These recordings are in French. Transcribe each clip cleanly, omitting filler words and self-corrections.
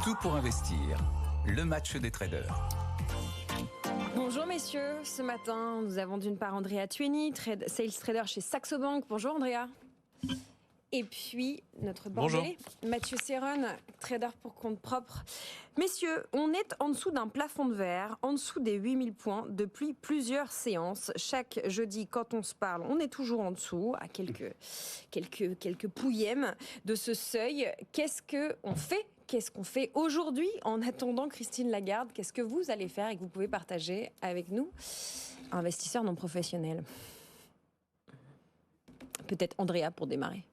Tout pour investir. Le match des traders. Bonjour messieurs, ce matin nous avons d'une part Andrea Tueni, sales trader chez Saxo Bank. Bonjour Andrea. Et puis notre bordelais, Mathieu Serron, trader pour compte propre. Messieurs, on est en dessous d'un plafond de verre, en dessous des 8000 points depuis plusieurs séances. Chaque jeudi, quand on se parle, on est toujours en dessous, à quelques pouillèmes de ce seuil. Qu'est-ce qu'on fait aujourd'hui en attendant Christine Lagarde? Qu'est-ce que vous allez faire et que vous pouvez partager avec nous, investisseurs non professionnels? Peut-être Andrea pour démarrer.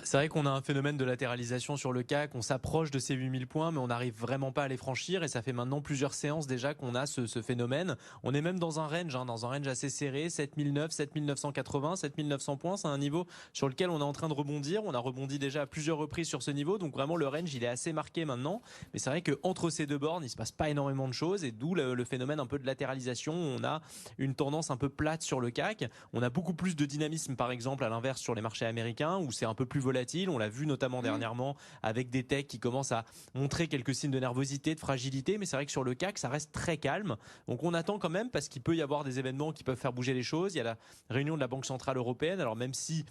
C'est vrai qu'on a un phénomène de latéralisation sur le CAC, on s'approche de ces 8000 points, mais on n'arrive vraiment pas à les franchir, et ça fait maintenant plusieurs séances déjà qu'on a ce phénomène. On est même dans un range assez serré, 7009, 7980, 7900 points, c'est un niveau sur lequel on est en train de rebondir. On a rebondi déjà à plusieurs reprises sur ce niveau, donc vraiment le range il est assez marqué maintenant, mais c'est vrai qu'entre ces deux bornes il se passe pas énormément de choses, et d'où le phénomène un peu de latéralisation. On a une tendance un peu plate sur le CAC, on a beaucoup plus de dynamisme par exemple à l'inverse sur les marchés américains, où c'est un peu plus volatile. On l'a vu notamment dernièrement avec des techs qui commencent à montrer quelques signes de nervosité, de fragilité, mais c'est vrai que sur le CAC ça reste très calme, donc on attend quand même parce qu'il peut y avoir des événements qui peuvent faire bouger les choses. Il y a la réunion de la Banque Centrale Européenne, alors même si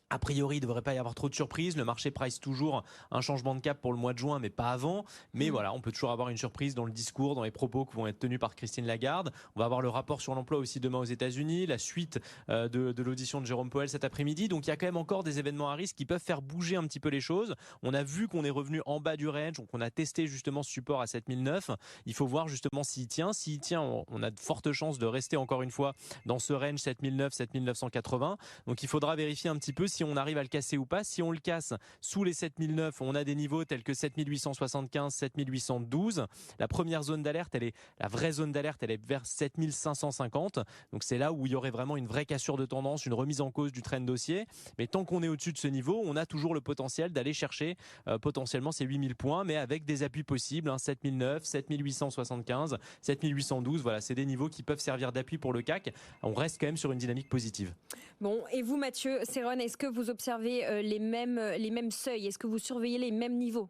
a priori, il ne devrait pas y avoir trop de surprises. Le marché price toujours un changement de cap pour le mois de juin, mais pas avant. Mais voilà, on peut toujours avoir une surprise dans le discours, dans les propos qui vont être tenus par Christine Lagarde. On va avoir le rapport sur l'emploi aussi demain aux États-Unis, la suite de l'audition de Jérôme Powell cet après-midi. Donc il y a quand même encore des événements à risque qui peuvent faire bouger un petit peu les choses. On a vu qu'on est revenu en bas du range, donc on a testé justement ce support à 7009. Il faut voir justement s'il tient. S'il tient, on a de fortes chances de rester encore une fois dans ce range 7009, 7980. Donc il faudra vérifier un petit peu si on arrive à le casser ou pas. Si on le casse sous les 7009, on a des niveaux tels que 7875, 7812. La première zone d'alerte, la vraie zone d'alerte, elle est vers 7550. Donc c'est là où il y aurait vraiment une vraie cassure de tendance, une remise en cause du trend haussier. Mais tant qu'on est au-dessus de ce niveau, on a toujours le potentiel d'aller chercher potentiellement ces 8000 points, mais avec des appuis possibles, 7009, 7875, 7812. Voilà, c'est des niveaux qui peuvent servir d'appui pour le CAC. On reste quand même sur une dynamique positive. Bon, et vous Mathieu Serron, est-ce que vous observez les mêmes seuils? Est-ce que vous surveillez les mêmes niveaux?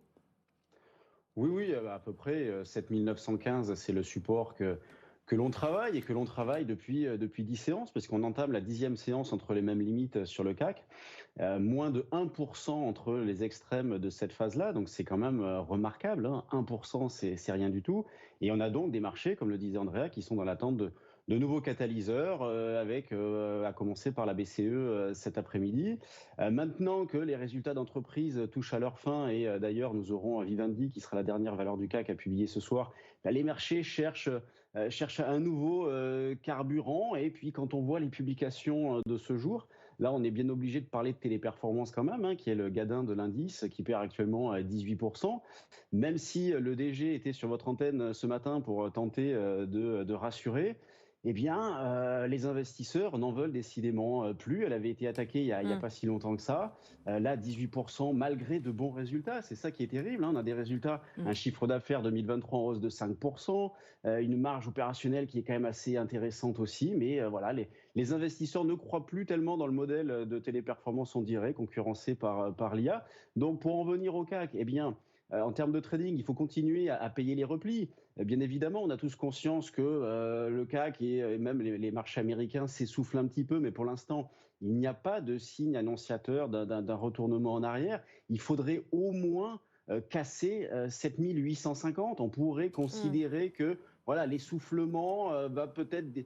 Oui, à peu près. 7915, c'est le support que l'on travaille, et que l'on travaille depuis 10 séances, parce qu'on entame la 10e séance entre les mêmes limites sur le CAC. Moins de 1% entre les extrêmes de cette phase-là, donc c'est quand même remarquable. 1%, c'est rien du tout. Et on a donc des marchés, comme le disait Andrea, qui sont dans l'attente de nouveaux catalyseurs, avec à commencer par la BCE cet après-midi. Maintenant que les résultats d'entreprise touchent à leur fin, et d'ailleurs nous aurons Vivendi, qui sera la dernière valeur du CAC à publier ce soir, les marchés cherchent un nouveau carburant. Et puis quand on voit les publications de ce jour, là on est bien obligé de parler de Téléperformance quand même, qui est le gadin de l'indice, qui perd actuellement 18%. Même si le DG était sur votre antenne ce matin pour tenter de rassurer, eh bien, les investisseurs n'en veulent décidément plus. Elle avait été attaquée il y a pas si longtemps que ça. Là, 18%, malgré de bons résultats. C'est ça qui est terrible. On a des résultats, un chiffre d'affaires 2023 en hausse de 5%, une marge opérationnelle qui est quand même assez intéressante aussi. Mais voilà, les investisseurs ne croient plus tellement dans le modèle de Téléperformance, on dirait, concurrencé par l'IA. Donc, pour en venir au CAC, eh bien, en termes de trading, il faut continuer à payer les replis. Bien évidemment, on a tous conscience que le CAC et même les marchés américains s'essoufflent un petit peu, mais pour l'instant, il n'y a pas de signe annonciateur d'un retournement en arrière. Il faudrait au moins casser 7850. On pourrait considérer que voilà, l'essoufflement va peut-être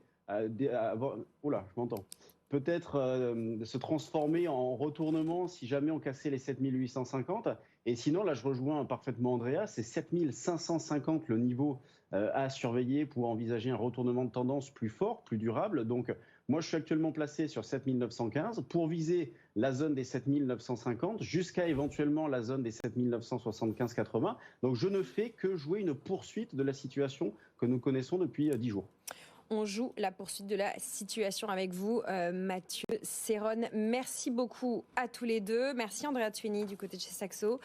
peut-être se transformer en retournement si jamais on cassait les 7850. Et sinon, là, je rejoins parfaitement Andrea, c'est 7550 le niveau à surveiller pour envisager un retournement de tendance plus fort, plus durable. Donc, moi, je suis actuellement placé sur 7915 pour viser la zone des 7950 jusqu'à éventuellement la zone des 7975-80. Donc, je ne fais que jouer une poursuite de la situation que nous connaissons depuis 10 jours. On joue la poursuite de la situation avec vous, Mathieu Serron. Merci beaucoup à tous les deux. Merci Andrea Tueni du côté de chez Saxo.